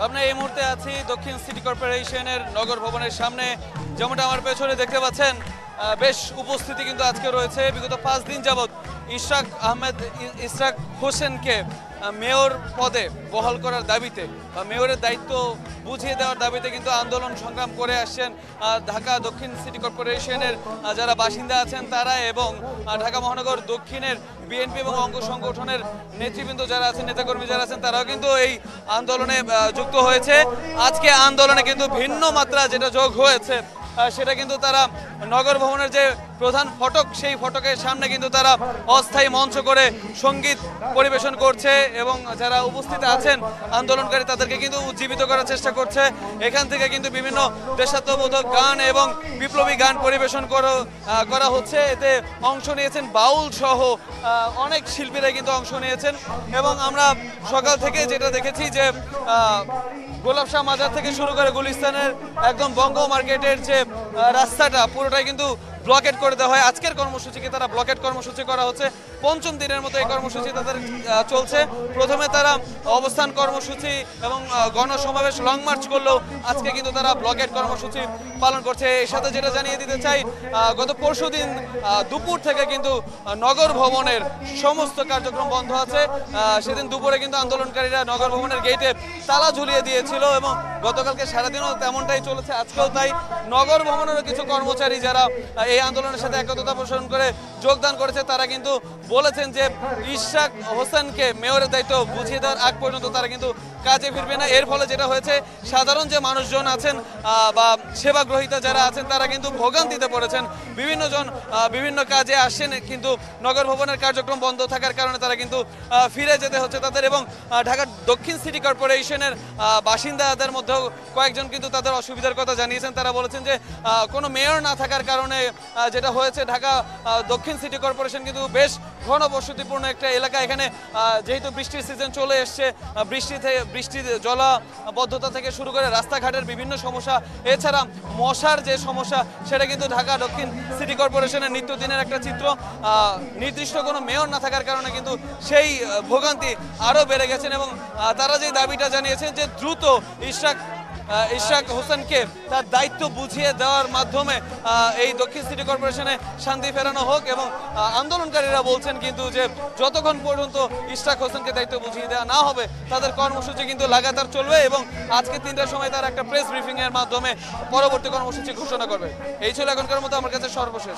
আমরা এই মুহূর্তে আছি দক্ষিণ সিটি কর্পোরেশনের নগর ভবনের সামনে। যেমনটা আমার পেছনে দেখতে পাচ্ছেন, বেশ উপস্থিতি কিন্তু আজকে রয়েছে। বিগত 5 দিন যাবৎ ইশরাক হোসেনকে মেয়র পদে বহাল করার দাবিতে বা মেয়রের দায়িত্ব বুঝিয়ে দেওয়ার দাবিতে কিন্তু আন্দোলন সংগ্রাম করে আসছেন ঢাকা দক্ষিণ সিটি কর্পোরেশনের যারা বাসিন্দা আছেন তারা, এবং ঢাকা মহানগর দক্ষিণের বিএনপি এবং অঙ্গ সংগঠনের নেতৃবৃন্দ যারা আছেন, নেতাকর্মী যারা আছেন, তারাও কিন্তু এই আন্দোলনে যুক্ত হয়েছে। আজকে আন্দোলনে কিন্তু ভিন্ন মাত্রা যেটা যোগ হয়েছে সেটা কিন্তু তারা নগর ভবনের যে প্রধান ফটক, সেই ফটকের সামনে কিন্তু তারা অস্থায়ী মঞ্চ করে সঙ্গীত পরিবেশন করছে এবং যারা উপস্থিত আছেন আন্দোলনকারী তাদেরকে কিন্তু উজ্জীবিত করার চেষ্টা করছে। এখান থেকে কিন্তু বিভিন্ন দেশাত্মবোধক গান এবং বিপ্লবী গান পরিবেশন করা হচ্ছে। এতে অংশ নিয়েছেন বাউল সহ অনেক শিল্পীরা কিন্তু অংশ নিয়েছেন। এবং আমরা সকাল থেকে যেটা দেখেছি যে গোলাপ শাহ মাজার থেকে শুরু করে গুলিস্তানের একদম বঙ্গ মার্কেটের যে রাস্তাটা পুরোটাই কিন্তু ব্লকেট করে দেওয়া হয়। আজকের কর্মসূচিকে তারা ব্লকেট কর্মসূচি করা হচ্ছে। 5ম দিনের মতো এই কর্মসূচি তাদের চলছে। প্রথমে তারা অবস্থান কর্মসূচি এবং গণসমাবেশ লং মার্চ করলেও আজকে কিন্তু তারা ব্লকেট কর্মসূচি পালন করছে। এর সাথে যেটা জানিয়ে দিতে চাই, গত পরশুদিন দুপুর থেকে কিন্তু নগর ভবনের সমস্ত কার্যক্রম বন্ধ আছে। সেদিন দুপুরে কিন্তু আন্দোলনকারীরা নগর ভবনের গেটে তালা ঝুলিয়ে দিয়েছিল এবং গতকালকে সারাদিনও তেমনটাই চলেছে, আজকেও তাই। নগর ভবনেরও কিছু কর্মচারী যারা এই আন্দোলনের সাথে একতা পোষণ করে যোগদান করেছে তারা কিন্তু বলেছেন যে ইশরাক হোসেনকে মেয়রের দায়িত্ব বুঝিয়ে দেওয়ার আগ পর্যন্ত তারা কিন্তু কাজে ফিরবে না। এর ফলে যেটা হয়েছে, সাধারণ যে মানুষজন আছেন বা সেবাগ্রহীতা যারা আছেন তারা কিন্তু ভোগান্তিতে পড়েছেন। বিভিন্ন কাজে আসছেন, কিন্তু নগর ভবনের কার্যক্রম বন্ধ থাকার কারণে তারা কিন্তু ফিরে যেতে হচ্ছে তাদের। এবং ঢাকা দক্ষিণ সিটি কর্পোরেশনের বাসিন্দাদের মধ্যেও কয়েকজন কিন্তু তাদের অসুবিধার কথা জানিয়েছেন। তারা বলেছেন যে কোনো মেয়র না থাকার কারণে যেটা হয়েছে, ঢাকা দক্ষিণ সিটি কর্পোরেশন কিন্তু বেশ ঘনবসতিপূর্ণ একটা এলাকা। এখানে যেহেতু বৃষ্টির সিজন চলে এসছে, বৃষ্টির জলাবদ্ধতা থেকে শুরু করে রাস্তাঘাটের বিভিন্ন সমস্যা, এছাড়া মশার যে সমস্যা, সেটা কিন্তু ঢাকা দক্ষিণ সিটি কর্পোরেশনের নিত্যদিনের একটা চিত্র। নির্দিষ্ট কোনো মেয়র না থাকার কারণে কিন্তু সেই ভোগান্তি আরও বেড়ে গেছেন এবং তারা যে দাবিটা জানিয়েছেন যে দ্রুত ইশরাক হোসেনকে তার দায়িত্ব বুঝিয়ে দেওয়ার মাধ্যমে এই দক্ষিণ সিটি কর্পোরেশনে শান্তি ফেরানো হোক। এবং আন্দোলনকারীরা বলছেন কিন্তু যে যতক্ষণ পর্যন্ত ইশরাক হোসেনকে দায়িত্ব বুঝিয়ে দেওয়া না হবে তাদের কর্মসূচি কিন্তু লাগাতার চলবে এবং আজকে 3টার সময় তারা একটা প্রেস ব্রিফিং এর মাধ্যমে পরবর্তী কর্মসূচি ঘোষণা করবে। এই ছিল এখনকার মতো আমার কাছে সর্বশেষ।